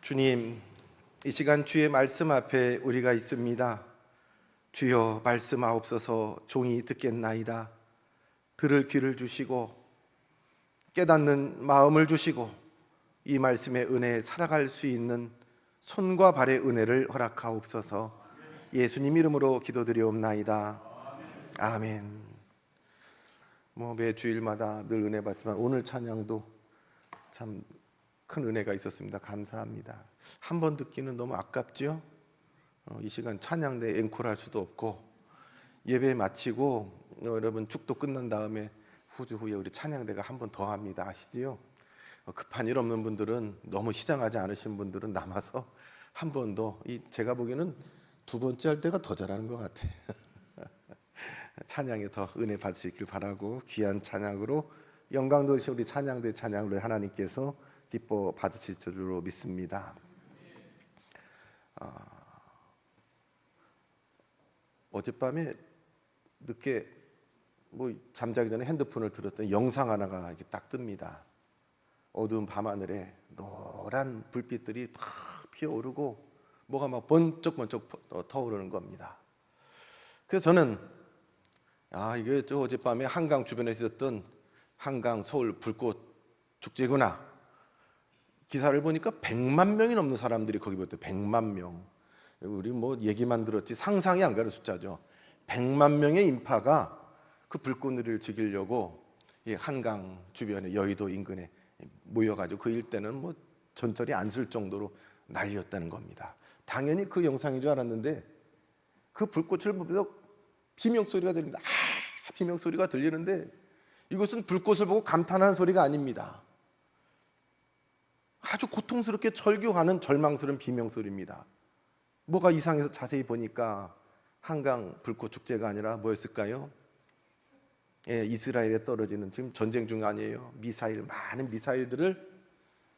주님, 이 시간 주의 말씀 앞에 우리가 있습니다. 주여 말씀하옵소서. 종이 듣겠나이다. 들을 귀를 주시고 깨닫는 마음을 주시고 이 말씀의 은혜에 살아갈 수 있는 손과 발의 은혜를 허락하옵소서. 예수님 이름으로 기도드리옵나이다. 아멘. 매 주일마다 늘 은혜 받지만 오늘 찬양도 참 큰 은혜가 있었습니다. 감사합니다. 한 번 듣기는 너무 아깝죠? 이 시간 찬양대 앵콜할 수도 없고 예배 마치고 여러분 축도 끝난 다음에 후주 후에 우리 찬양대가 한 번 더 합니다. 아시지요? 급한 일 없는 분들은, 너무 시장하지 않으신 분들은 남아서 한 번 더, 제가 보기에는 두 번째 할 때가 더 잘하는 것 같아요. 찬양에 더 은혜 받을 수 있길 바라고, 귀한 찬양으로 영광 돌리신 우리 찬양대 찬양으로 하나님께서 기뻐 받으실 줄로 믿습니다. 어젯밤에 늦게 잠자기 전에 핸드폰을 들었더니 영상 하나가 이렇게 딱 뜹니다. 어두운 밤하늘에 노란 불빛들이 막 피어오르고 뭐가 막 번쩍번쩍 터오르는 겁니다. 그래서 저는 이게 어젯밤에 한강 주변에 있었던 한강 서울 불꽃 축제구나. 기사를 보니까 100만 명이 넘는 사람들이 거기 모였대요. 100만 명. 우리 얘기만 들었지 상상이 안 가는 숫자죠. 100만 명의 인파가 그 불꽃놀이를 즐기려고 한강 주변에 여의도 인근에 모여가지고 그 일대는 전철이 안 쓸 정도로 난리였다는 겁니다. 당연히 그 영상인 줄 알았는데 그 불꽃을 보면서 비명소리가 들립니다. 비명소리가 들리는데 이것은 불꽃을 보고 감탄하는 소리가 아닙니다. 아주 고통스럽게 절규하는 절망스러운 비명소리입니다. 뭐가 이상해서 자세히 보니까 한강 불꽃 축제가 아니라 뭐였을까요? 이스라엘에 떨어지는, 지금 전쟁 중 아니에요, 많은 미사일들을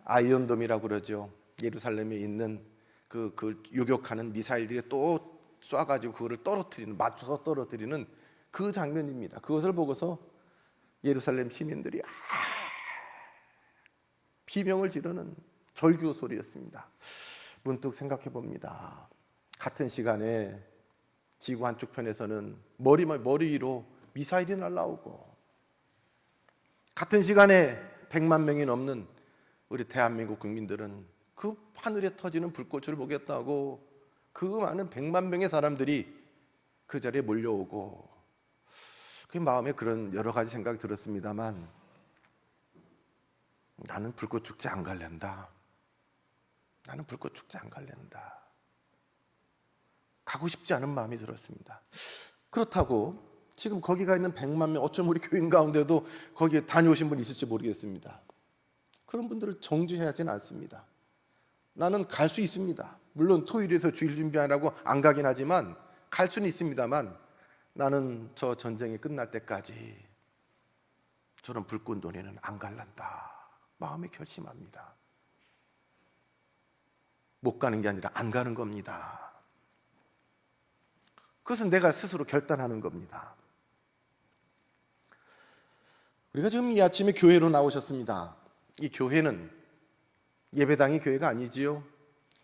아이언돔이라고 그러죠. 예루살렘에 있는 그 요격하는 미사일들이 또 쏴가지고 그거를 맞춰서 떨어뜨리는 그 장면입니다. 그것을 보고서 예루살렘 시민들이 비명을 지르는 절규 소리였습니다. 문득 생각해 봅니다. 같은 시간에 지구 한쪽 편에서는 머리 위로 미사일이 날아오고, 같은 시간에 100만 명이 넘는 우리 대한민국 국민들은 그 하늘에 터지는 불꽃을 보겠다고 그 많은 100만 명의 사람들이 그 자리에 몰려오고, 그 마음에 그런 여러 가지 생각이 들었습니다만 나는 불꽃 축제 안 갈랜다. 나는 불꽃 축제 안 갈랜다. 가고 싶지 않은 마음이 들었습니다. 그렇다고 지금 거기 가 있는 100만 명, 어쩜 우리 교인 가운데도 거기에 다녀오신 분 있을지 모르겠습니다. 그런 분들을 정죄해야 하진 않습니다. 나는 갈 수 있습니다. 물론 토요일에서 주일 준비하라고 안 가긴 하지만 갈 수는 있습니다만 나는 저 전쟁이 끝날 때까지 저런 불꽃놀이는 안 갈란다. 마음에 결심합니다. 못 가는 게 아니라 안 가는 겁니다. 그것은 내가 스스로 결단하는 겁니다. 우리가 지금 이 아침에 교회로 나오셨습니다. 이 교회는 예배당이 교회가 아니지요.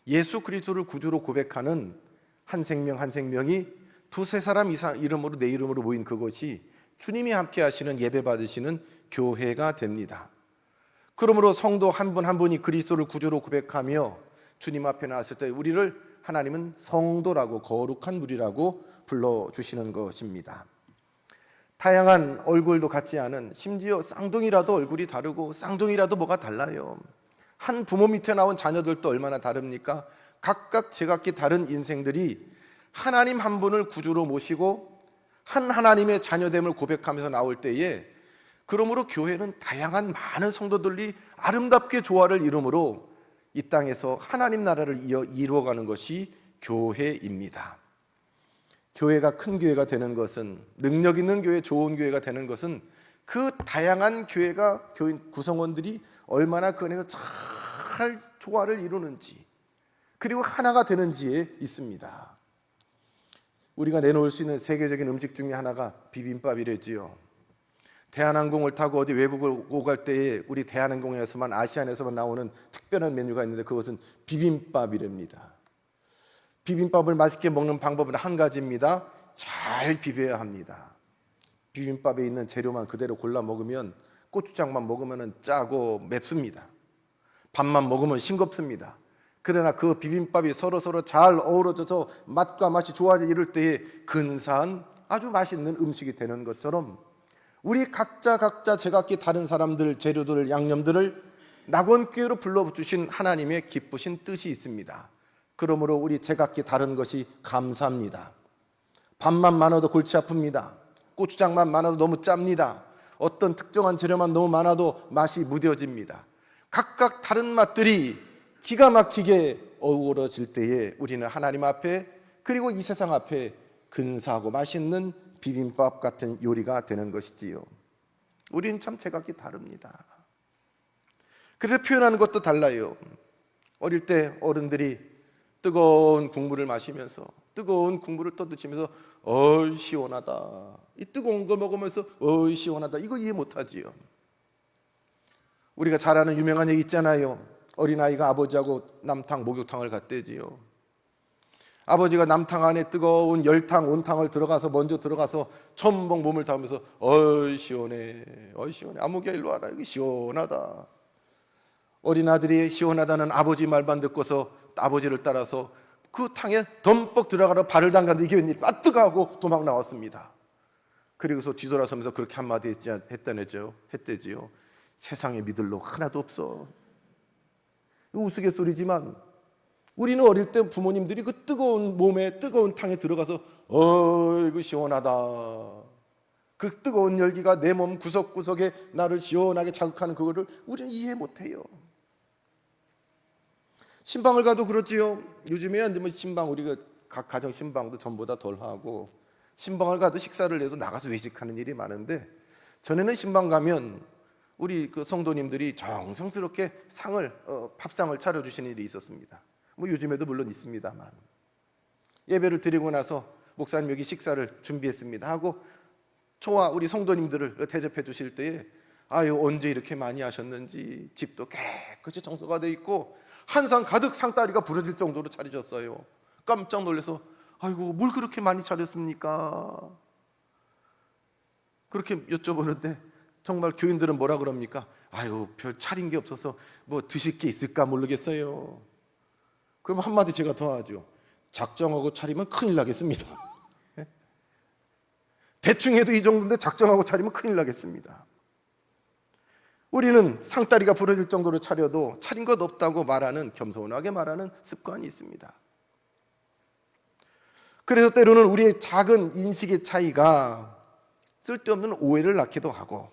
예수 그리스도를 구주로 고백하는 한 생명 한 생명이 두세 사람 이상 이름으로, 내 이름으로 모인 그것이 주님이 함께 하시는, 예배 받으시는 교회가 됩니다. 그러므로 성도 한 분 한 분이 그리스도를 구주로 고백하며 주님 앞에 나왔을 때 우리를 하나님은 성도라고, 거룩한 무리라고 불러주시는 것입니다. 다양한 얼굴도 같지 않은, 심지어 쌍둥이라도 얼굴이 다르고 쌍둥이라도 뭐가 달라요. 한 부모 밑에 나온 자녀들도 얼마나 다릅니까? 각각 제각기 다른 인생들이 하나님 한 분을 구주로 모시고 한 하나님의 자녀됨을 고백하면서 나올 때에, 그러므로 교회는 다양한 많은 성도들이 아름답게 조화를 이루므로 이 땅에서 하나님 나라를 이루어가는 것이 교회입니다. 교회가 큰 교회가 되는 것은, 능력 있는 교회, 좋은 교회가 되는 것은 그 다양한 교회가, 교인 구성원들이 얼마나 그 안에서 잘 조화를 이루는지, 그리고 하나가 되는지에 있습니다. 우리가 내놓을 수 있는 세계적인 음식 중에 하나가 비빔밥이랬지요. 대한항공을 타고 어디 외국을 오갈 때에 우리 대한항공에서만, 아시안에서만 나오는 특별한 메뉴가 있는데 그것은 비빔밥이랍니다. 비빔밥을 맛있게 먹는 방법은 한 가지입니다. 잘 비벼야 합니다. 비빔밥에 있는 재료만 그대로 골라 먹으면, 고추장만 먹으면 짜고 맵습니다. 밥만 먹으면 싱겁습니다. 그러나 그 비빔밥이 서로 잘 어우러져서 맛과 맛이 좋아져 이럴 때에 근사한 아주 맛있는 음식이 되는 것처럼, 우리 각자 제각기 다른 사람들, 재료들, 양념들을 낙원교회로 불러주신 하나님의 기쁘신 뜻이 있습니다. 그러므로 우리 제각기 다른 것이 감사합니다. 밥만 많아도 골치 아픕니다. 고추장만 많아도 너무 짭니다. 어떤 특정한 재료만 너무 많아도 맛이 무뎌집니다. 각각 다른 맛들이 기가 막히게 어우러질 때에 우리는 하나님 앞에, 그리고 이 세상 앞에 근사하고 맛있는 비빔밥 같은 요리가 되는 것이지요. 우리는 참 제각기 다릅니다. 그래서 표현하는 것도 달라요. 어릴 때 어른들이 뜨거운 국물을 마시면서, 뜨거운 국물을 떠드시면서 어이 시원하다, 이 뜨거운 거 먹으면서 어이 시원하다, 이거 이해 못하지요. 우리가 잘 아는 유명한 얘기 있잖아요. 어린아이가 아버지하고 남탕, 목욕탕을 갔대지요. 아버지가 남탕 안에 뜨거운 열탕, 온탕을 먼저 들어가서 첨벙 몸을 닿으면서 어이 시원해, 어이 시원해, 아무개야 일로 와라, 이거 시원하다. 어린아들이 시원하다는 아버지 말만 듣고서 아버지를 따라서 그 탕에 덤뻑 들어가서 발을 담갔는데 이게 웬일이야, 뜨거워하고 도망 나왔습니다. 그리고서 뒤돌아서면서 그렇게 한마디 했대지요. 세상에 믿을 놈 하나도 없어. 우스갯소리지만 우리는 어릴 때 부모님들이 그 뜨거운 몸에, 뜨거운 탕에 들어가서 어이구 시원하다, 그 뜨거운 열기가 내 몸 구석구석에 나를 시원하게 자극하는 그거를 우리는 이해 못해요. 신방을 가도 그렇지요. 요즘에야 뭐 신방, 우리가 각 가정 신방도 전보다 덜 하고, 신방을 가도 식사를 해도 나가서 외식하는 일이 많은데, 전에는 신방 가면 우리 그 성도님들이 정성스럽게 밥상을 차려주시는 일이 있었습니다. 뭐 요즘에도 물론 있습니다만, 예배를 드리고 나서 목사님 여기 식사를 준비했습니다 하고 저와 우리 성도님들을 대접해 주실 때에, 아유 언제 이렇게 많이 하셨는지, 집도 깨끗이 청소가 돼 있고 한 상 가득 상다리가 부러질 정도로 차리셨어요. 깜짝 놀라서 아이고 뭘 그렇게 많이 차렸습니까? 그렇게 여쭤보는데 정말 교인들은 뭐라 그럽니까? 아유 별 차린 게 없어서 뭐 드실 게 있을까 모르겠어요. 그럼 한마디 제가 더 하죠. 작정하고 차리면 큰일 나겠습니다. 대충 해도 이 정도인데 작정하고 차리면 큰일 나겠습니다. 우리는 상다리가 부러질 정도로 차려도 차린 것 없다고 겸손하게 말하는 습관이 있습니다. 그래서 때로는 우리의 작은 인식의 차이가 쓸데없는 오해를 낳기도 하고,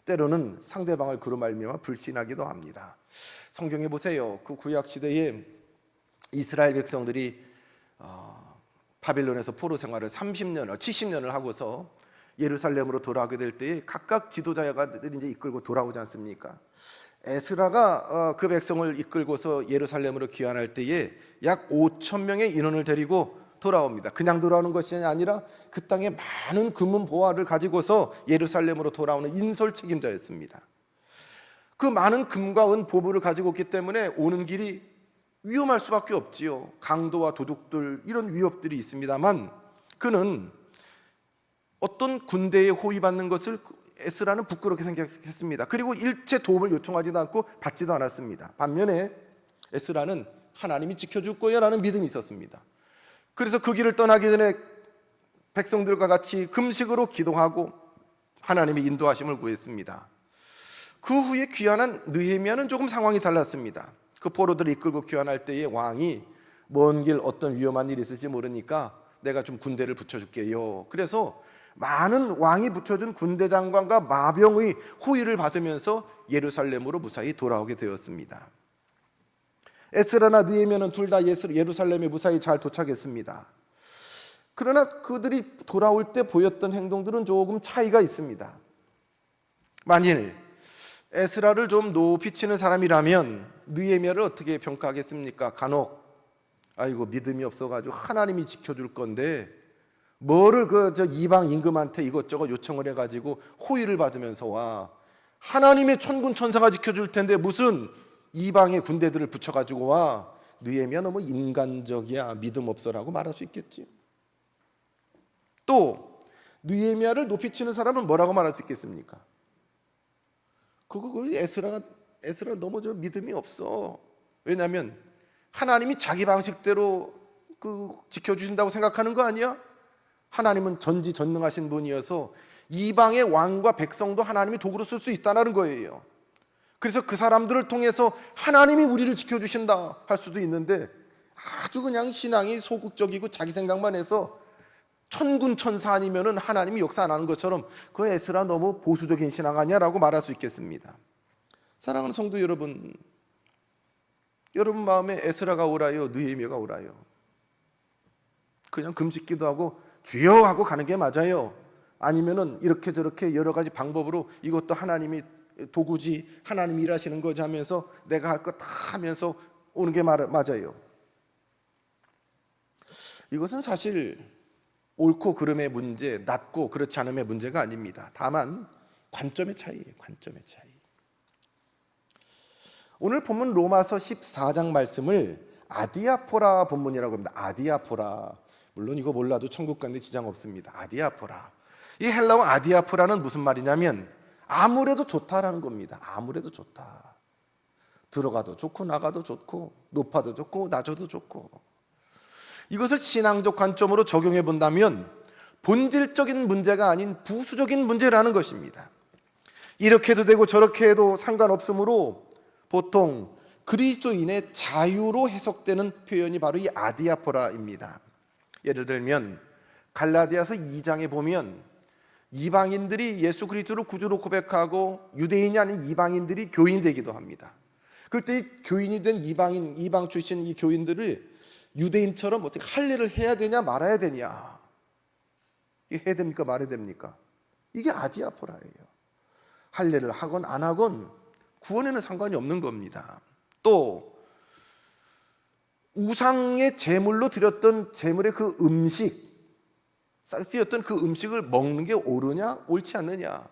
때로는 상대방을 그로 말미암아 불신하기도 합니다. 성경에 보세요. 그 구약 시대에 이스라엘 백성들이 바빌론에서 포로 생활을 70년을 하고서 예루살렘으로 돌아오게 될 때에 각각 지도자들이 이제 이끌고 돌아오지 않습니까? 에스라가 그 백성을 이끌고서 예루살렘으로 귀환할 때에 약 5천 명의 인원을 데리고 돌아옵니다. 그냥 돌아오는 것이 아니라 그 땅에 많은 금은 보화를 가지고서 예루살렘으로 돌아오는 인솔 책임자였습니다. 그 많은 금과 은 보물을 가지고 있기 때문에 오는 길이 위험할 수밖에 없지요. 강도와 도둑들, 이런 위협들이 있습니다만, 그는 어떤 군대에 호위받는 것을 에스라는 부끄럽게 생각했습니다. 그리고 일체 도움을 요청하지도 않고 받지도 않았습니다. 반면에 에스라는 하나님이 지켜줄 거야 라는 믿음이 있었습니다. 그래서 그 길을 떠나기 전에 백성들과 같이 금식으로 기도하고 하나님의 인도하심을 구했습니다. 그 후에 귀환한 느헤미야는 조금 상황이 달랐습니다. 그 포로들을 이끌고 귀환할 때에 왕이 먼 길 어떤 위험한 일이 있을지 모르니까 내가 좀 군대를 붙여줄게요. 그래서 많은 왕이 붙여준 군대 장관과 마병의 호의를 받으면서 예루살렘으로 무사히 돌아오게 되었습니다. 에스라나 느헤미야는 둘 다 예루살렘에 무사히 잘 도착했습니다. 그러나 그들이 돌아올 때 보였던 행동들은 조금 차이가 있습니다. 만일 에스라를 좀 높이 치는 사람이라면 느헤미야를 어떻게 평가하겠습니까? 간혹 아이고 믿음이 없어가지고 하나님이 지켜줄 건데 뭐를 이방 임금한테 이것저것 요청을 해가지고 호의를 받으면서 와. 하나님의 천군 천사가 지켜줄 텐데 무슨 이방의 군대들을 붙여가지고 와. 느헤미야 너무 인간적이야, 믿음 없어라고 말할 수 있겠지. 또 느헤미야를 높이치는 사람은 뭐라고 말할 수 있겠습니까? 에스라 너무 믿음이 없어. 왜냐하면 하나님이 자기 방식대로 지켜주신다고 생각하는 거 아니야? 하나님은 전지전능하신 분이어서 이방의 왕과 백성도 하나님이 도구로 쓸 수 있다는 거예요. 그래서 그 사람들을 통해서 하나님이 우리를 지켜주신다 할 수도 있는데 아주 그냥 신앙이 소극적이고 자기 생각만 해서 천군 천사 아니면은 하나님이 역사 안 하는 것처럼 그 에스라 너무 보수적인 신앙 아니야라고 말할 수 있겠습니다. 사랑하는 성도 여러분, 여러분 마음에 에스라가 오라요, 느헤미야가 오라요? 그냥 금식기도 하고 주여 하고 가는 게 맞아요? 아니면은 이렇게 저렇게 여러 가지 방법으로 이것도 하나님이 도구지, 하나님이 일하시는 거지 하면서 내가 할 거 다 하면서 오는 게 맞아요? 이것은 사실 옳고 그름의 문제, 낮고 그렇지 않음의 문제가 아닙니다. 다만 관점의 차이예요. 관점의 차이. 오늘 본문 로마서 14장 말씀을 아디아포라 본문이라고 합니다. 아디아포라. 물론 이거 몰라도 천국 가는데 지장 없습니다. 아디아포라. 이 헬라어 아디아포라는 무슨 말이냐면 아무래도 좋다라는 겁니다. 아무래도 좋다. 들어가도 좋고 나가도 좋고 높아도 좋고 낮아도 좋고. 이것을 신앙적 관점으로 적용해 본다면 본질적인 문제가 아닌 부수적인 문제라는 것입니다. 이렇게 해도 되고 저렇게 해도 상관없으므로 보통 그리스도인의 자유로 해석되는 표현이 바로 이 아디아포라입니다. 예를 들면 갈라디아서 2장에 보면 이방인들이 예수 그리스도를 구주로 고백하고 유대인이 아닌 이방인들이 교인이 되기도 합니다. 그때 이 교인이 된 이방 출신 이 교인들을 유대인처럼 어떻게 할례를 해야 되냐 말아야 되냐, 이게 해야 됩니까 말아야 됩니까? 이게 아디아포라예요. 할례를 하건 안 하건 구원에는 상관이 없는 겁니다. 또 우상의 제물로 드렸던 제물의 그 음식, 쓰였던 그 음식을 먹는 게 옳으냐 옳지 않느냐.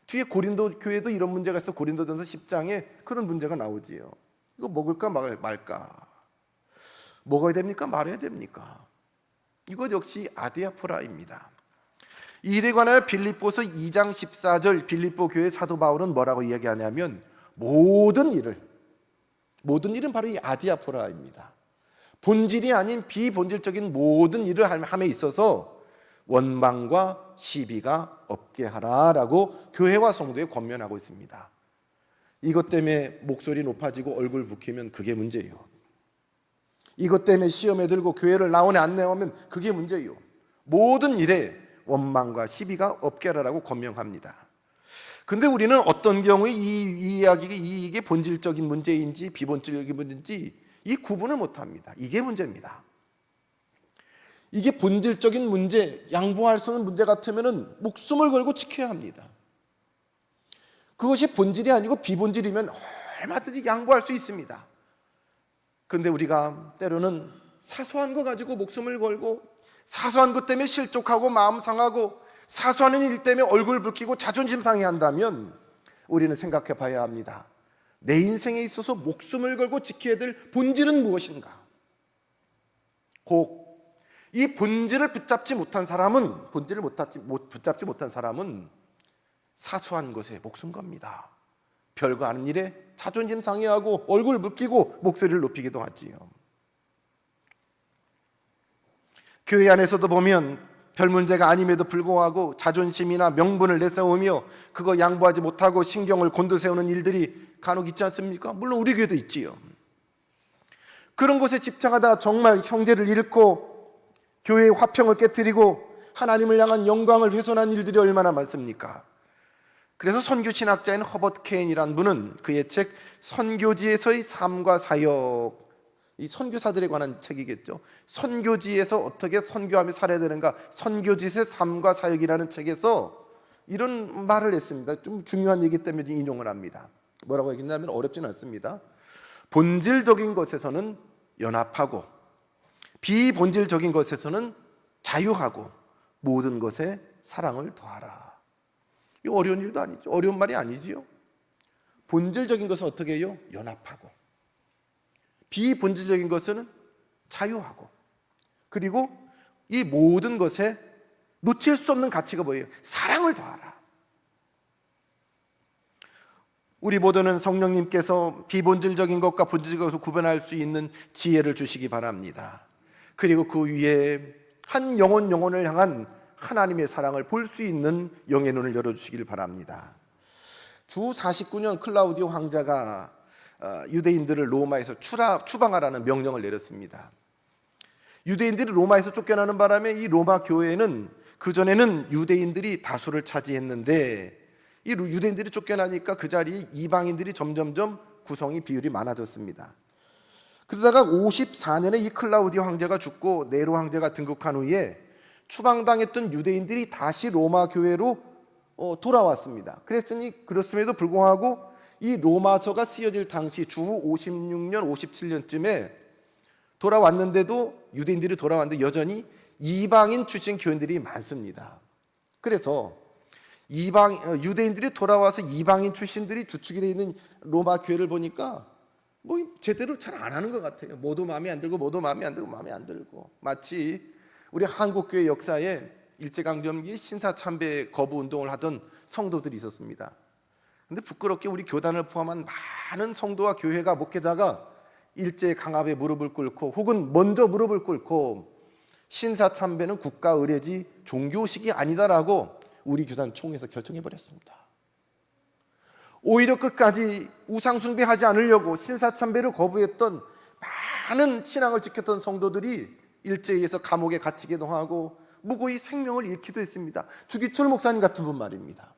뒤에 고린도 교회도 이런 문제가 있어. 고린도전서 10장에 그런 문제가 나오지요. 이거 먹을까 말까, 먹어야 됩니까 말아야 됩니까? 이것 역시 아디아포라입니다. 이 일에 관하여 빌립보서 2장 14절 빌립보 교회 사도 바울은 뭐라고 이야기하냐면 모든 일은 바로 이 아디아포라입니다. 본질이 아닌 비본질적인 모든 일을 함에 있어서 원망과 시비가 없게 하라라고 교회와 성도에 권면하고 있습니다. 이것 때문에 목소리 높아지고 얼굴 붉히면 그게 문제예요. 이것 때문에 시험에 들고 교회를 나오네 안 나오면 그게 문제예요. 모든 일에 원망과 시비가 없게 하라라고 권명합니다. 근데 우리는 어떤 경우에 이 이야기가 이게 본질적인 문제인지 비본질적인 문제인지 이 구분을 못합니다. 이게 문제입니다. 이게 본질적인 문제, 양보할 수 없는 문제 같으면 목숨을 걸고 지켜야 합니다. 그것이 본질이 아니고 비본질이면 얼마든지 양보할 수 있습니다. 그런데 우리가 때로는 사소한 거 가지고 목숨을 걸고 사소한 것 때문에 실족하고 마음 상하고 사소한 일 때문에 얼굴 붉히고 자존심 상해한다면 우리는 생각해 봐야 합니다. 내 인생에 있어서 목숨을 걸고 지켜야 될 본질은 무엇인가? 꼭 이 본질을 붙잡지 못한 사람은 사소한 것에 목숨 겁니다. 별거 아닌 일에 자존심 상해하고 얼굴 붉히고 목소리를 높이기도 하지요. 교회 안에서도 보면 별 문제가 아님에도 불구하고 자존심이나 명분을 내세우며 그거 양보하지 못하고 신경을 곤두세우는 일들이 간혹 있지 않습니까? 물론 우리 교회도 있지요. 그런 것에 집착하다 정말 형제를 잃고 교회의 화평을 깨뜨리고 하나님을 향한 영광을 훼손한 일들이 얼마나 많습니까? 그래서 선교 신학자인 허버트 케인이라는 분은 그의 책 선교지에서의 삶과 사역, 이 선교사들에 관한 책이겠죠. 선교지에서 어떻게 선교하며 살아야 되는가, 선교지에서의 삶과 사역이라는 책에서 이런 말을 했습니다. 좀 중요한 얘기 때문에 인용을 합니다. 뭐라고 얘기했냐면 어렵지는 않습니다. 본질적인 것에서는 연합하고 비본질적인 것에서는 자유하고 모든 것에 사랑을 더하라. 이거 어려운 일도 아니죠. 어려운 말이 아니지요. 본질적인 것은 어떻게 해요? 연합하고, 비본질적인 것은 자유하고, 그리고 이 모든 것에 놓칠 수 없는 가치가 뭐예요? 사랑을 더하라. 우리 모두는 성령님께서 비본질적인 것과 본질적인 것을 구분할 수 있는 지혜를 주시기 바랍니다. 그리고 그 위에 한 영혼을 향한 하나님의 사랑을 볼 수 있는 영의 눈을 열어주시길 바랍니다. 주 49년 클라우디오 황제가 유대인들을 로마에서 추방하라는 명령을 내렸습니다. 유대인들이 로마에서 쫓겨나는 바람에 이 로마 교회는, 그전에는 유대인들이 다수를 차지했는데 이 유대인들이 쫓겨나니까 그 자리에 이방인들이 점점점 구성이 비율이 많아졌습니다. 그러다가 54년에 이 클라우디오 황제가 죽고 네로 황제가 등극한 후에 추방당했던 유대인들이 다시 로마 교회로 돌아왔습니다. 그렇음에도 불구하고 이 로마서가 쓰여질 당시 주 56년, 57년쯤에 돌아왔는데도, 유대인들이 돌아왔는데 여전히 이방인 출신 교인들이 많습니다. 그래서 유대인들이 돌아와서 이방인 출신들이 주축이 되어 있는 로마 교회를 보니까 뭐 제대로 잘 안 하는 것 같아요. 뭐도 마음에 안 들고, 뭐도 마음에 안 들고, 마음에 안 들고. 마치 우리 한국교회 역사에 일제강점기 신사참배 거부 운동을 하던 성도들이 있었습니다. 근데 부끄럽게 우리 교단을 포함한 많은 성도와 교회가, 목회자가 일제 강압에 무릎을 꿇고, 혹은 먼저 무릎을 꿇고 신사참배는 국가 의례지 종교식이 아니다라고 우리 교단 총회에서 결정해버렸습니다. 오히려 끝까지 우상숭배하지 않으려고 신사참배를 거부했던 많은 신앙을 지켰던 성도들이 일제에 의해서 감옥에 갇히기도 하고 무고히 생명을 잃기도 했습니다. 주기철 목사님 같은 분 말입니다.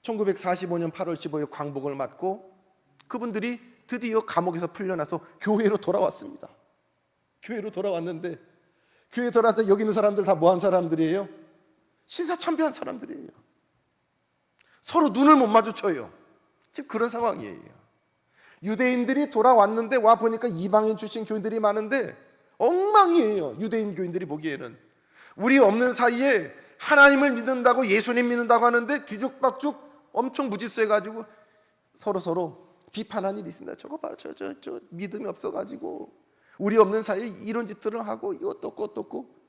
1945년 8월 15일 광복을 맞고 그분들이 드디어 감옥에서 풀려나서 교회로 돌아왔습니다. 교회로 돌아왔는데, 여기 있는 사람들 다 뭐한 사람들이에요? 신사참배한 사람들이에요. 서로 눈을 못 마주쳐요. 지금 그런 상황이에요. 유대인들이 돌아왔는데 와 보니까 이방인 출신 교인들이 많은데 엉망이에요. 유대인 교인들이 보기에는. 우리 없는 사이에 하나님을 믿는다고, 예수님 믿는다고 하는데 뒤죽박죽 엄청 무질서해가지고 서로 비판한 일이 있습니다. 저거 봐라, 저 믿음이 없어가지고 우리 없는 사이에 이런 짓들을 하고 이것도 없고.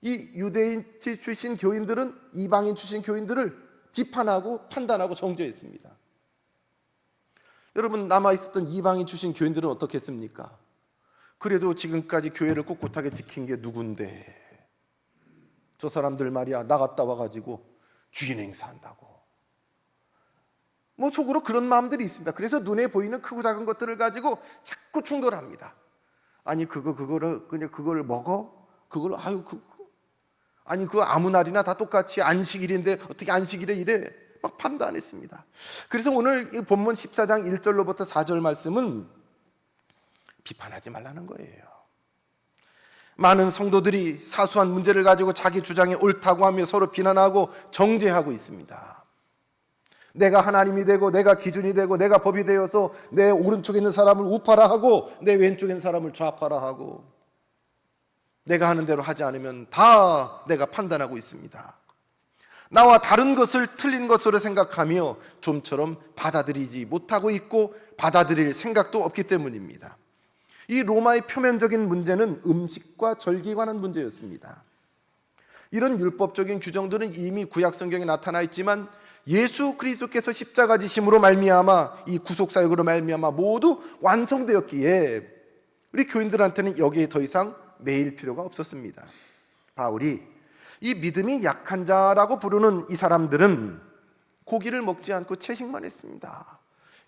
이 유대인 출신 교인들은 이방인 출신 교인들을 비판하고 판단하고 정죄했습니다. 여러분, 남아있었던 이방인 출신 교인들은 어떻게 했습니까? 그래도 지금까지 교회를 꿋꿋하게 지킨 게 누군데, 저 사람들 말이야 나갔다 와가지고 주인 행사한다고, 뭐 속으로 그런 마음들이 있습니다. 그래서 눈에 보이는 크고 작은 것들을 가지고 자꾸 충돌합니다. 아니 그걸 먹어? 아니 그거 아무 날이나 다 똑같이 안식일인데 어떻게 안식일에 이래? 막 판단했습니다. 그래서 오늘 이 본문 14장 1절로부터 4절 말씀은 비판하지 말라는 거예요. 많은 성도들이 사소한 문제를 가지고 자기 주장이 옳다고 하며 서로 비난하고 정죄하고 있습니다. 내가 하나님이 되고, 내가 기준이 되고, 내가 법이 되어서 내 오른쪽에 있는 사람을 우파라 하고 내 왼쪽에 있는 사람을 좌파라 하고, 내가 하는 대로 하지 않으면 다 내가 판단하고 있습니다. 나와 다른 것을 틀린 것으로 생각하며 좀처럼 받아들이지 못하고 있고 받아들일 생각도 없기 때문입니다. 이 로마의 표면적인 문제는 음식과 절기에 관한 문제였습니다. 이런 율법적인 규정들은 이미 구약 성경에 나타나 있지만 예수 그리스도께서 십자가 지심으로 말미암아, 이 구속사역으로 말미암아 모두 완성되었기에 우리 교인들한테는 여기에 더 이상 매일 필요가 없었습니다. 바울이 이 믿음이 약한 자라고 부르는 이 사람들은 고기를 먹지 않고 채식만 했습니다.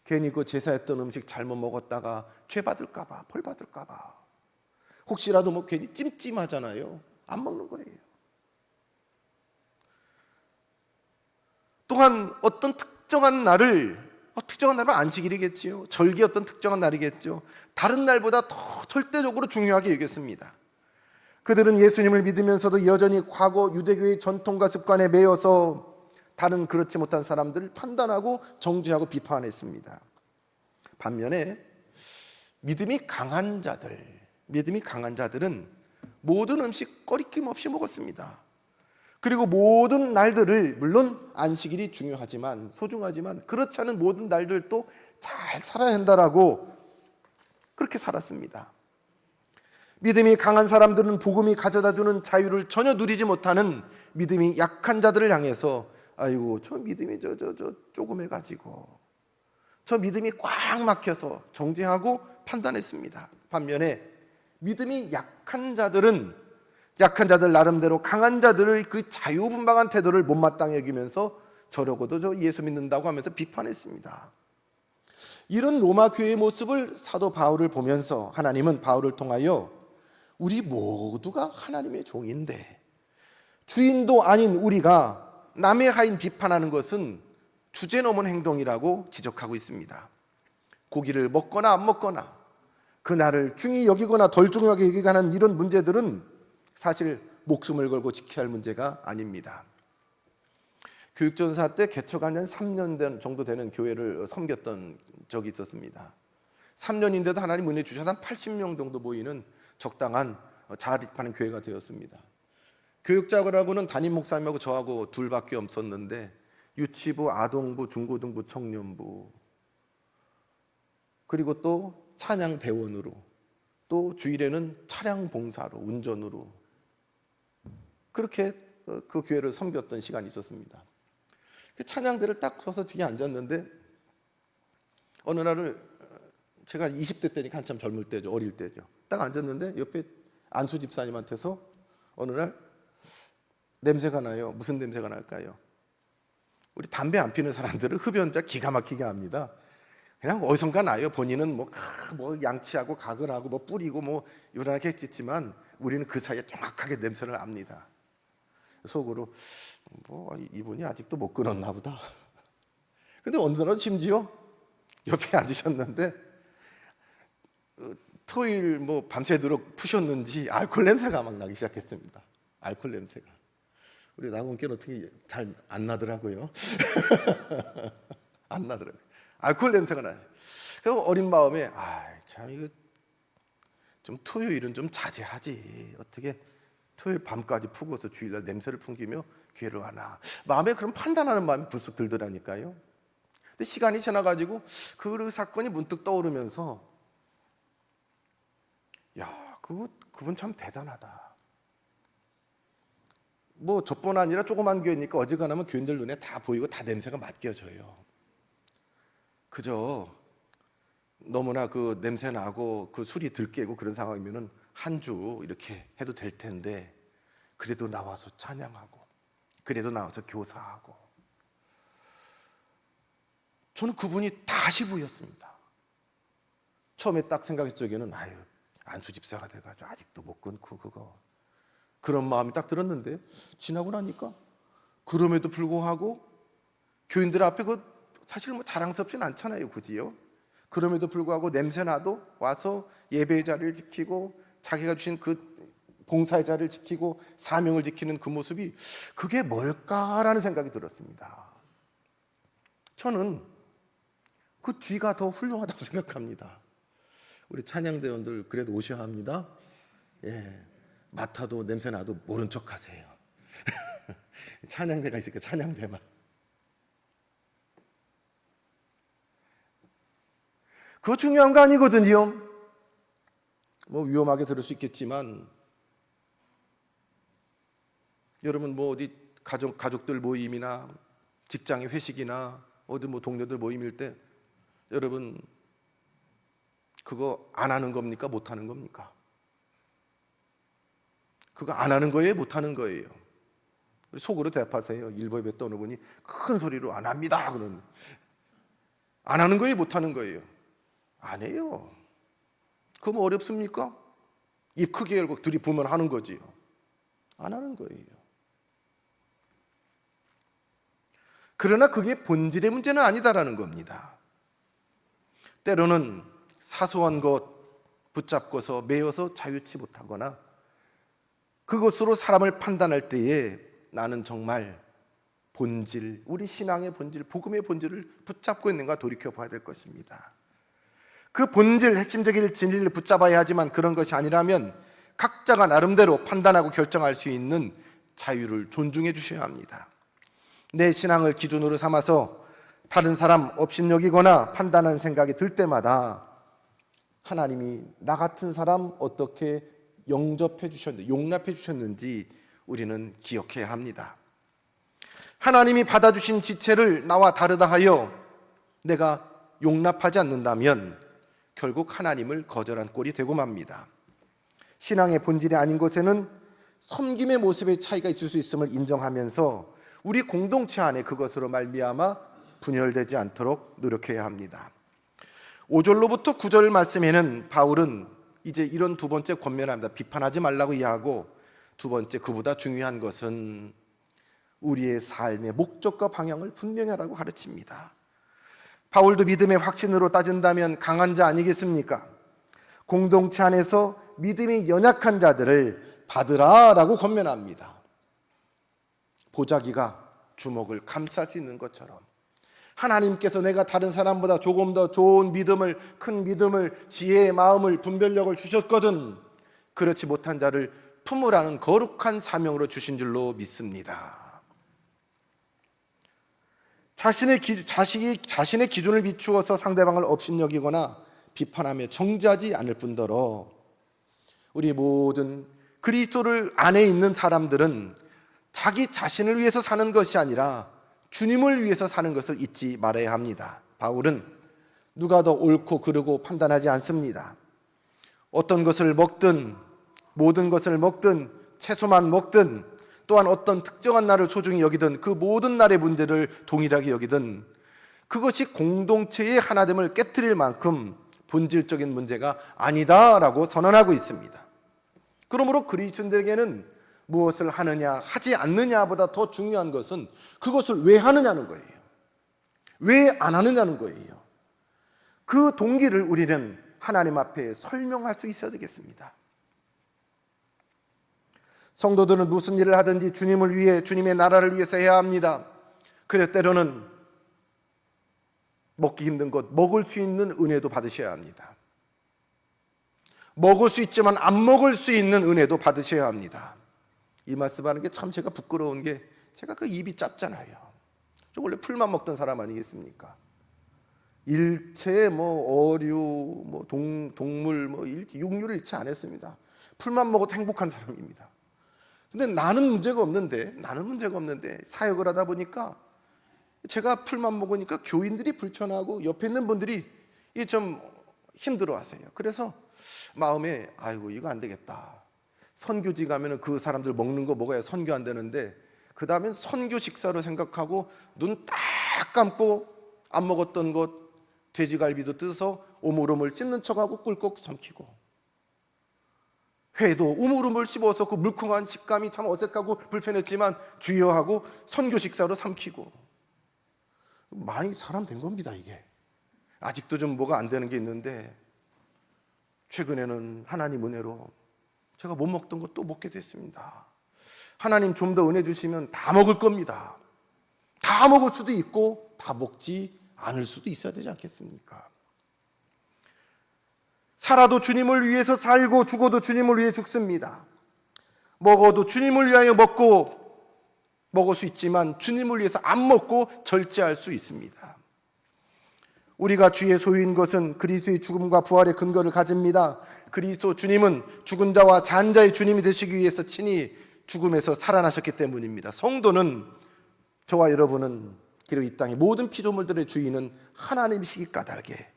괜히 그 제사했던 음식 잘못 먹었다가 죄 받을까봐, 벌 받을까봐, 혹시라도 뭐 괜히 찜찜하잖아요. 안 먹는 거예요. 또한 어떤 특정한 날은 안식일이겠지요. 절기 어떤 특정한 날이겠죠. 다른 날보다 더 절대적으로 중요하게 여겼습니다. 그들은 예수님을 믿으면서도 여전히 과거 유대교의 전통과 습관에 매여서 다른 그렇지 못한 사람들을 판단하고 정죄하고 비판했습니다. 반면에 믿음이 강한 자들은 모든 음식 꺼리낌 없이 먹었습니다. 그리고 모든 날들을, 물론 안식일이 중요하지만 소중하지만 그렇지 않은 모든 날들도 잘 살아야 한다라고 그렇게 살았습니다. 믿음이 강한 사람들은 복음이 가져다주는 자유를 전혀 누리지 못하는 믿음이 약한 자들을 향해서 아이고 저 믿음이 조금해가지고 저 믿음이 꽉 막혀서 정죄하고 판단했습니다. 반면에 믿음이 약한 자들은 약한 자들 나름대로 강한 자들의 그 자유분방한 태도를 못마땅히 여기면서 저러고도 저 예수 믿는다고 하면서 비판했습니다. 이런 로마 교회의 모습을 사도 바울을 보면서 하나님은 바울을 통하여 우리 모두가 하나님의 종인데 주인도 아닌 우리가 남의 하인 비판하는 것은 주제넘은 행동이라고 지적하고 있습니다. 고기를 먹거나 안 먹거나 그날을 중히 여기거나 덜 중요하게 여기거나 이런 문제들은 사실 목숨을 걸고 지켜야 할 문제가 아닙니다. 교육전사 때 개척한 한 3년 정도 되는 교회를 섬겼던 적이 있었습니다. 3년인데도 하나님 은혜 주셔서 한 80명 정도 모이는 적당한 자립하는 교회가 되었습니다. 교육자라고는 담임 목사님하고 저하고 둘밖에 없었는데 유치부, 아동부, 중고등부, 청년부 그리고 또 찬양 대원으로 또 주일에는 차량 봉사로 운전으로 그렇게 그 교회를 섬겼던 시간이 있었습니다. 그 찬양대를 딱 서서 뒤에 앉았는데 어느 날을 제가 20대 때니까 한참 젊을 때죠. 어릴 때죠. 딱 앉았는데 옆에 안수 집사님한테서 어느 날 냄새가 나요. 무슨 냄새가 날까요? 우리 담배 안 피는 사람들은 흡연자 기가 막히게 합니다. 그냥 어디선가 나요. 본인은 뭐 양치하고 가글하고 뭐 뿌리고 뭐 요란하게 했지만 우리는 그 사이에 정확하게 냄새를 압니다. 속으로 뭐 이분이 아직도 못 끊었나 보다. 근데 어느 날 심지어 옆에 앉으셨는데 토요일 뭐 밤새도록 푸셨는지 알코올 냄새가 막 나기 시작했습니다. 알코올 냄새가. 우리 나공께는 어떻게 잘 안 나더라고요. 안 나더라고요. 알코올 냄새가 나요. 그리고 어린 마음에 참 이거 좀 토요일은 좀 자제하지. 어떻게 토요일 밤까지 푸고서 주일날 냄새를 풍기며 교회를 와나. 마음에 그런 판단하는 마음이 불쑥 들더라니까요. 근데 시간이 지나가지고 그 사건이 문득 떠오르면서 야, 그분 참 대단하다. 뭐 저뿐 아니라 조그만 교회니까 어지간하면 교인들 눈에 다 보이고 다 냄새가 맡겨져요. 그저 너무나 그 냄새 나고 그 술이 들깨고 그런 상황이면은 한 주 이렇게 해도 될 텐데 그래도 나와서 찬양하고 그래도 나와서 교사하고 저는 그분이 다시 보였습니다. 처음에 딱 생각했을 적에는 안수 집사가 돼가지고 아직도 못 끊고 그거 그런 마음이 딱 들었는데 지나고 나니까 그럼에도 불구하고 교인들 앞에 사실 뭐 자랑스럽진 않잖아요, 굳이요. 그럼에도 불구하고 냄새나도 와서 예배의 자리를 지키고 자기가 주신 그 봉사의 자리를 지키고 사명을 지키는 그 모습이 그게 뭘까라는 생각이 들었습니다. 저는 그 뒤가 더 훌륭하다고 생각합니다. 우리 찬양대원들 그래도 오셔야 합니다. 예, 맡아도 냄새나도 모른 척 하세요. 찬양대가 있으니까 찬양대만. 그거 중요한 거 아니거든요. 뭐 위험하게 들을 수 있겠지만 여러분 뭐 어디 가족들 모임이나 직장의 회식이나 어디 뭐 동료들 모임일 때 여러분 그거 안 하는 겁니까? 못 하는 겁니까? 그거 안 하는 거예요? 못 하는 거예요? 속으로 대답하세요. 일부 예배 때 어느 분이 큰 소리로 안 합니다. 그러는 안 하는 거예요? 못 하는 거예요? 안 해요. 그거 뭐 어렵습니까? 입 크게 열고 들이부으면 하는 거지요. 안 하는 거예요. 그러나 그게 본질의 문제는 아니다라는 겁니다. 때로는 사소한 것 붙잡고서 매여서 자유치 못하거나 그것으로 사람을 판단할 때에 나는 정말 본질, 우리 신앙의 본질, 복음의 본질을 붙잡고 있는가 돌이켜 봐야 될 것입니다. 그 본질, 핵심적인 진리를 붙잡아야 하지만 그런 것이 아니라면 각자가 나름대로 판단하고 결정할 수 있는 자유를 존중해 주셔야 합니다. 내 신앙을 기준으로 삼아서 다른 사람 업신여기거나 판단하는 생각이 들 때마다 하나님이 나 같은 사람 어떻게 영접해 주셨는지, 용납해 주셨는지 우리는 기억해야 합니다. 하나님이 받아주신 지체를 나와 다르다 하여 내가 용납하지 않는다면 결국 하나님을 거절한 꼴이 되고 맙니다. 신앙의 본질이 아닌 것에는 섬김의 모습의 차이가 있을 수 있음을 인정하면서 우리 공동체 안에 그것으로 말미암아 분열되지 않도록 노력해야 합니다. 5절로부터 9절 말씀에는 바울은 이제 이런 두 번째 권면을 합니다. 비판하지 말라고 이야기하고, 두 번째, 그보다 중요한 것은 우리의 삶의 목적과 방향을 분명히 하라고 가르칩니다. 바울도 믿음의 확신으로 따진다면 강한 자 아니겠습니까? 공동체 안에서 믿음이 연약한 자들을 받으라라고 권면합니다. 보자기가 주먹을 감쌀 수 있는 것처럼 하나님께서 내가 다른 사람보다 조금 더 좋은 믿음을, 큰 믿음을, 지혜의 마음을, 분별력을 주셨거든 그렇지 못한 자를 품으라는 거룩한 사명으로 주신 줄로 믿습니다. 자신의 기준을 비추어서 상대방을 업신여기거나 비판하며 정죄하지 않을 뿐더러 우리 모든 그리스도를 안에 있는 사람들은 자기 자신을 위해서 사는 것이 아니라 주님을 위해서 사는 것을 잊지 말아야 합니다. 바울은 누가 더 옳고 그르고 판단하지 않습니다. 어떤 것을 먹든, 모든 것을 먹든, 채소만 먹든, 또한 어떤 특정한 날을 소중히 여기든, 그 모든 날의 문제를 동일하게 여기든 그것이 공동체의 하나됨을 깨트릴 만큼 본질적인 문제가 아니다라고 선언하고 있습니다. 그러므로 그리스도인들에게는 무엇을 하느냐 하지 않느냐보다 더 중요한 것은 그것을 왜 하느냐는 거예요. 왜 안 하느냐는 거예요. 그 동기를 우리는 하나님 앞에 설명할 수 있어야 되겠습니다. 성도들은 무슨 일을 하든지 주님을 위해, 주님의 나라를 위해서 해야 합니다. 그래서 때로는 먹기 힘든 것, 먹을 수 있는 은혜도 받으셔야 합니다. 먹을 수 있지만 안 먹을 수 있는 은혜도 받으셔야 합니다. 이 말씀하는 게 참 제가 부끄러운 게, 제가 그 입이 짧잖아요. 저 원래 풀만 먹던 사람 아니겠습니까? 일체 어류, 동물, 육류를 일체 안 했습니다. 풀만 먹어도 행복한 사람입니다. 근데 나는 문제가 없는데 사역을 하다 보니까 제가 풀만 먹으니까 교인들이 불편하고 옆에 있는 분들이 좀 힘들어하세요. 그래서 마음에 아이고 이거 안 되겠다. 선교지 가면은 그 사람들 먹는 거 먹어야 선교 안 되는데 그 다음엔 선교 식사로 생각하고 눈 딱 감고 안 먹었던 것 돼지갈비도 뜯어서 오물오물 씹는 척하고 꿀꺽 삼키고, 회도 우물우물 씹어서 그 물컹한 식감이 참 어색하고 불편했지만 주의하고 선교 식사로 삼키고, 많이 사람 된 겁니다. 이게 아직도 좀 뭐가 안 되는 게 있는데 최근에는 하나님 은혜로 제가 못 먹던 거 또 먹게 됐습니다. 하나님 좀 더 은혜 주시면 다 먹을 겁니다. 다 먹을 수도 있고 다 먹지 않을 수도 있어야 되지 않겠습니까? 살아도 주님을 위해서 살고 죽어도 주님을 위해 죽습니다. 먹어도 주님을 위하여 먹을 수 있지만 주님을 위해서 안 먹고 절제할 수 있습니다. 우리가 주의 소유인 것은 그리스도의 죽음과 부활의 근거를 가집니다. 그리스도 주님은 죽은 자와 산 자의 주님이 되시기 위해서 친히 죽음에서 살아나셨기 때문입니다. 성도는, 저와 여러분은, 그리고 이 땅의 모든 피조물들의 주인은 하나님이시기 까닭에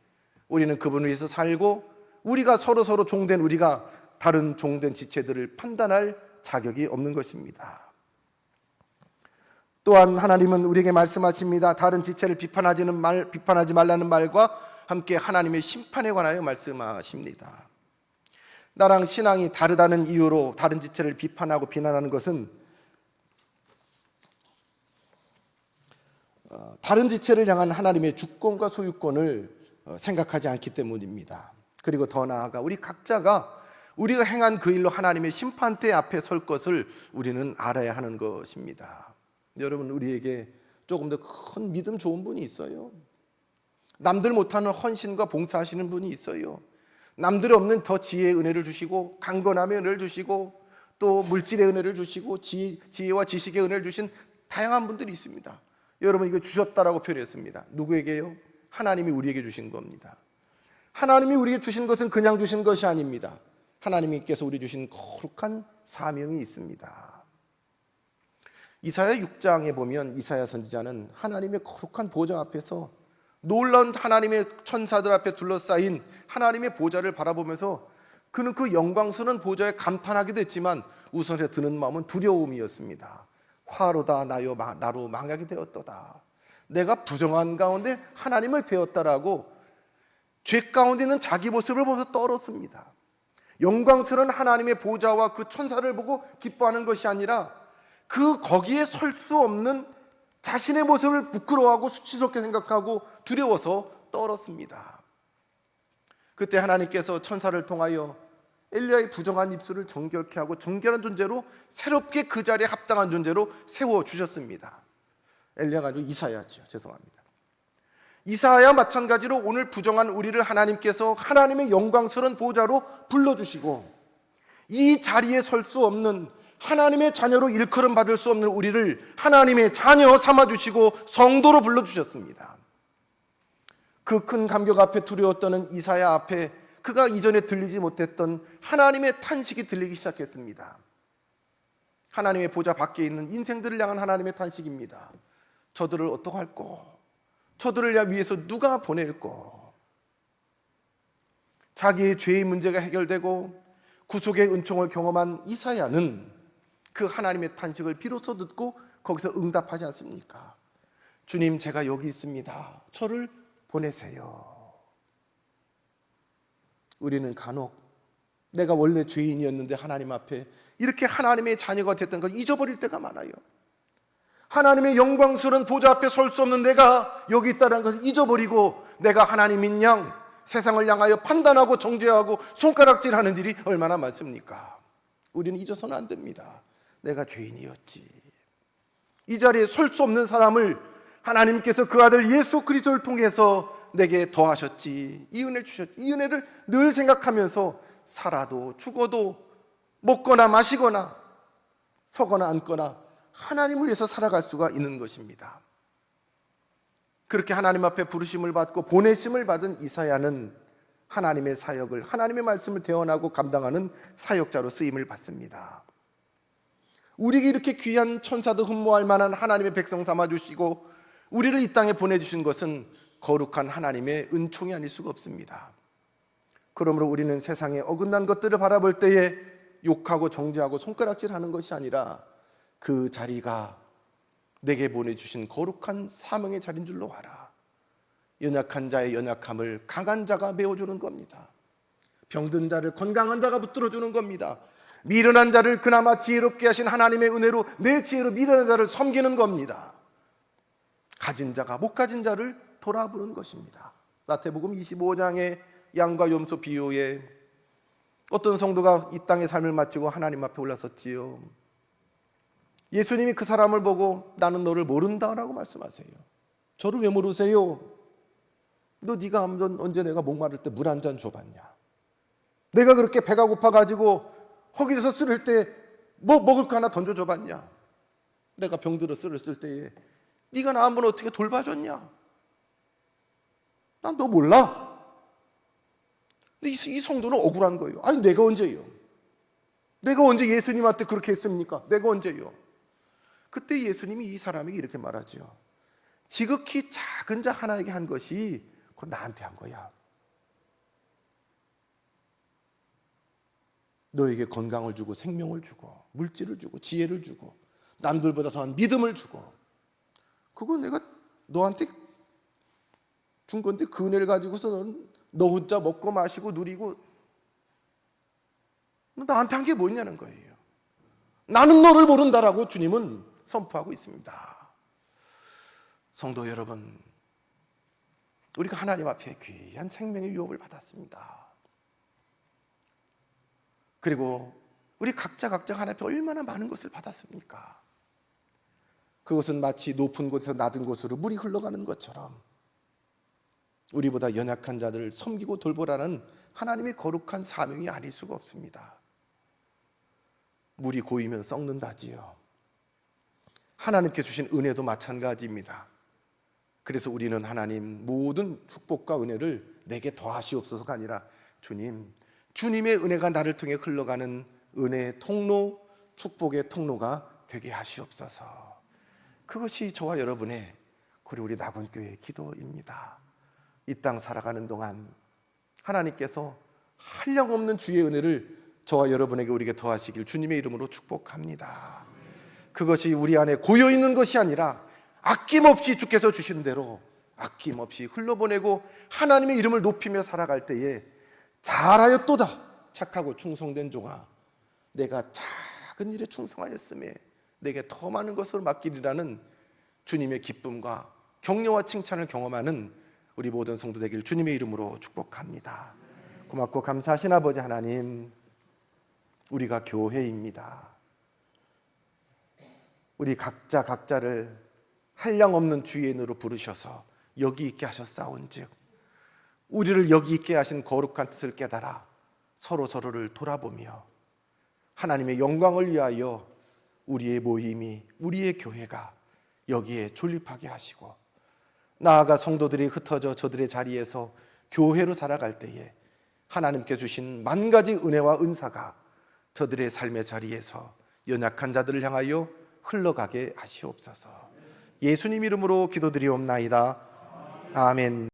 우리는 그분을 위해서 살고, 우리가 서로 종된 우리가 다른 종된 지체들을 판단할 자격이 없는 것입니다. 또한 하나님은 우리에게 말씀하십니다. 다른 지체를 비판하지 말라는 말과 함께 하나님의 심판에 관하여 말씀하십니다. 나랑 신앙이 다르다는 이유로 다른 지체를 비판하고 비난하는 것은 다른 지체를 향한 하나님의 주권과 소유권을 생각하지 않기 때문입니다. 그리고 더 나아가 우리 각자가 우리가 행한 그 일로 하나님의 심판대 앞에 설 것을 우리는 알아야 하는 것입니다. 여러분, 우리에게 조금 더 큰 믿음 좋은 분이 있어요. 남들 못하는 헌신과 봉사하시는 분이 있어요. 남들이 없는 더 지혜의 은혜를 주시고 강건함의 은혜를 주시고 또 물질의 은혜를 주시고 지혜와 지식의 은혜를 주신 다양한 분들이 있습니다. 여러분, 이거 주셨다라고 표현했습니다. 누구에게요? 하나님이 우리에게 주신 겁니다. 하나님이 우리에게 주신 것은 그냥 주신 것이 아닙니다. 하나님께서 우리 주신 거룩한 사명이 있습니다. 이사야 6장에 보면 이사야 선지자는 하나님의 거룩한 보좌 앞에서 놀라운 하나님의 천사들 앞에 둘러싸인 하나님의 보좌를 바라보면서 그는 그 영광스러운 보좌에 감탄하기도 했지만 우선에 드는 마음은 두려움이었습니다. 화로다 나로 망하게 되었도다. 내가 부정한 가운데 하나님을 배웠다라고 죄 가운데 있는 자기 모습을 보면서 떨었습니다. 영광스러운 하나님의 보좌와 그 천사를 보고 기뻐하는 것이 아니라 거기에 설 수 없는 자신의 모습을 부끄러워하고 수치스럽게 생각하고 두려워서 떨었습니다. 그때 하나님께서 천사를 통하여 엘리야의 부정한 입술을 정결케 하고 정결한 존재로 새롭게 그 자리에 합당한 존재로 세워주셨습니다. 엘리야가 아니고 이사야죠. 죄송합니다. 이사야와 마찬가지로 오늘 부정한 우리를 하나님께서 하나님의 영광스러운 보좌로 불러주시고 이 자리에 설 수 없는 하나님의 자녀로 일컬음 받을 수 없는 우리를 하나님의 자녀 삼아주시고 성도로 불러주셨습니다. 그 큰 감격 앞에 두려워 떠는 이사야 앞에 그가 이전에 들리지 못했던 하나님의 탄식이 들리기 시작했습니다. 하나님의 보좌 밖에 있는 인생들을 향한 하나님의 탄식입니다. 저들을 어떡할꼬? 저들을 위해서 누가 보낼꼬? 자기의 죄의 문제가 해결되고 구속의 은총을 경험한 이사야는 그 하나님의 탄식을 비로소 듣고 거기서 응답하지 않습니까? 주님, 제가 여기 있습니다. 저를 보내세요. 우리는 간혹 내가 원래 죄인이었는데 하나님 앞에 이렇게 하나님의 자녀가 됐던 걸 잊어버릴 때가 많아요. 하나님의 영광스러운 보좌 앞에 설 수 없는 내가 여기 있다는 것을 잊어버리고 내가 하나님인 양 세상을 향하여 판단하고 정죄하고 손가락질하는 일이 얼마나 많습니까? 우리는 잊어서는 안 됩니다. 내가 죄인이었지. 이 자리에 설 수 없는 사람을 하나님께서 그 아들 예수 그리스도를 통해서 내게 더하셨지. 이 은혜를 주셨지. 이 은혜를 늘 생각하면서 살아도 죽어도 먹거나 마시거나 서거나 앉거나 하나님을 위해서 살아갈 수가 있는 것입니다. 그렇게 하나님 앞에 부르심을 받고 보내심을 받은 이사야는 하나님의 사역을, 하나님의 말씀을 대언하고 감당하는 사역자로 쓰임을 받습니다. 우리에게 이렇게 귀한 천사도 흠모할 만한 하나님의 백성 삼아주시고 우리를 이 땅에 보내주신 것은 거룩한 하나님의 은총이 아닐 수가 없습니다. 그러므로 우리는 세상에 어긋난 것들을 바라볼 때에 욕하고 정죄하고 손가락질하는 것이 아니라 그 자리가 내게 보내주신 거룩한 사명의 자리인 줄로 알아. 연약한 자의 연약함을 강한 자가 메워주는 겁니다. 병든 자를 건강한 자가 붙들어주는 겁니다. 미련한 자를 그나마 지혜롭게 하신 하나님의 은혜로 내 지혜로 미련한 자를 섬기는 겁니다. 가진 자가 못 가진 자를 돌아보는 것입니다. 마태복음 25장의 양과 염소 비유에 어떤 성도가 이 땅의 삶을 마치고 하나님 앞에 올라섰지요. 예수님이 그 사람을 보고 나는 너를 모른다라고 말씀하세요. 저를 왜 모르세요? 네가 언제 내가 목마를 때 물 한 잔 줘봤냐? 내가 그렇게 배가 고파가지고 허기져서 쓰릴 때 뭐 먹을 거 하나 던져줘봤냐? 내가 병들어 쓰러졌을 때에 네가 나 한번 어떻게 돌봐줬냐? 난 너 몰라. 근데 이 성도는 억울한 거예요. 아니 내가 언제요? 내가 언제 예수님한테 그렇게 했습니까? 내가 언제요? 그때 예수님이 이 사람에게 이렇게 말하죠. 지극히 작은 자 하나에게 한 것이 그건 나한테 한 거야. 너에게 건강을 주고 생명을 주고 물질을 주고 지혜를 주고 남들보다 더한 믿음을 주고 그건 내가 너한테 준 건데 그 은혜를 가지고서 너 혼자 먹고 마시고 누리고 너 나한테 한 게 뭐냐는 거예요. 나는 너를 모른다라고 주님은 선포하고 있습니다. 성도 여러분, 우리가 하나님 앞에 귀한 생명의 유업을 받았습니다. 그리고 우리 각자 하나님 앞에 얼마나 많은 것을 받았습니까? 그것은 마치 높은 곳에서 낮은 곳으로 물이 흘러가는 것처럼 우리보다 연약한 자들을 섬기고 돌보라는 하나님의 거룩한 사명이 아닐 수가 없습니다. 물이 고이면 썩는다지요. 하나님께 주신 은혜도 마찬가지입니다. 그래서 우리는 하나님 모든 축복과 은혜를 내게 더하시옵소서가 아니라 주님, 주님의 은혜가 나를 통해 흘러가는 은혜의 통로, 축복의 통로가 되게 하시옵소서. 그것이 저와 여러분의, 그리고 우리 낙원교회의 기도입니다. 이 땅 살아가는 동안 하나님께서 한량없는 주의 은혜를 저와 여러분에게 우리에게 더하시길 주님의 이름으로 축복합니다. 그것이 우리 안에 고여있는 것이 아니라 아낌없이 주께서 주신 대로 아낌없이 흘러보내고 하나님의 이름을 높이며 살아갈 때에 잘하였도다 착하고 충성된 종아, 내가 작은 일에 충성하였음에 내게 더 많은 것으로 맡기리라는 주님의 기쁨과 격려와 칭찬을 경험하는 우리 모든 성도 되길 주님의 이름으로 축복합니다. 고맙고 감사하신 아버지 하나님, 우리가 교회입니다. 우리 각자를 한량없는 주인으로 부르셔서 여기 있게 하셨사온즉 우리를 여기 있게 하신 거룩한 뜻을 깨달아 서로를 돌아보며 하나님의 영광을 위하여 우리의 모임이, 우리의 교회가 여기에 존립하게 하시고 나아가 성도들이 흩어져 저들의 자리에서 교회로 살아갈 때에 하나님께 주신 만 가지 은혜와 은사가 저들의 삶의 자리에서 연약한 자들을 향하여 흘러가게 하시옵소서. 예수님 이름으로 기도드리옵나이다. 아멘.